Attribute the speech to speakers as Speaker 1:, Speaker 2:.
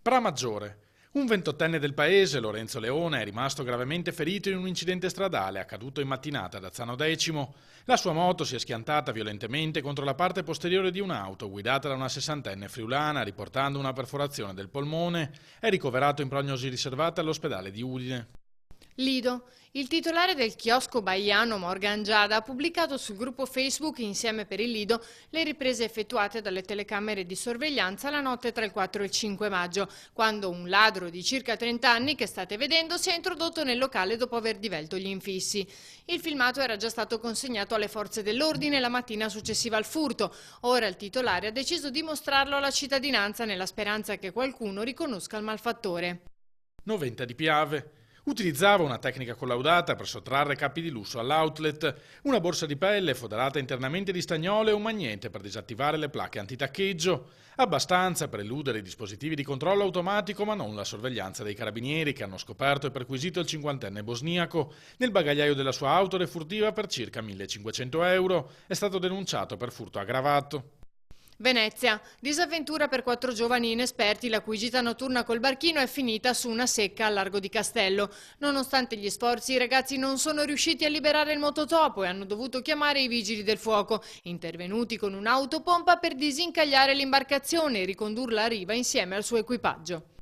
Speaker 1: Pramaggiore. Un 28enne del paese, Lorenzo Leone, è rimasto gravemente ferito in un incidente stradale accaduto in mattinata ad Azzano Decimo. La sua moto si è schiantata violentemente contro la parte posteriore di un'auto guidata da una 60enne friulana, riportando una perforazione del polmone. È ricoverato in prognosi riservata all'ospedale di Udine.
Speaker 2: Lido. Il titolare del chiosco baiano Morgan Giada ha pubblicato sul gruppo Facebook Insieme per il Lido le riprese effettuate dalle telecamere di sorveglianza la notte tra il 4 e il 5 maggio, quando un ladro di circa 30 anni che state vedendo si è introdotto nel locale dopo aver divelto gli infissi. Il filmato era già stato consegnato alle forze dell'ordine la mattina successiva al furto. Ora il titolare ha deciso di mostrarlo alla cittadinanza nella speranza che qualcuno riconosca il malfattore.
Speaker 1: Noventa di Piave. Utilizzava una tecnica collaudata per sottrarre capi di lusso all'outlet, una borsa di pelle foderata internamente di stagnolo e un magnete per disattivare le placche antitaccheggio. Abbastanza per eludere i dispositivi di controllo automatico, ma non la sorveglianza dei carabinieri che hanno scoperto e perquisito il 50enne bosniaco. Nel bagagliaio della sua auto refurtiva per circa 1.500 euro. È stato denunciato per furto aggravato.
Speaker 2: Venezia. Disavventura per 4 giovani inesperti la cui gita notturna col barchino è finita su una secca al largo di Castello. Nonostante gli sforzi, i ragazzi non sono riusciti a liberare il mototopo e hanno dovuto chiamare i vigili del fuoco, intervenuti con un'autopompa per disincagliare l'imbarcazione e ricondurla a riva insieme al suo equipaggio.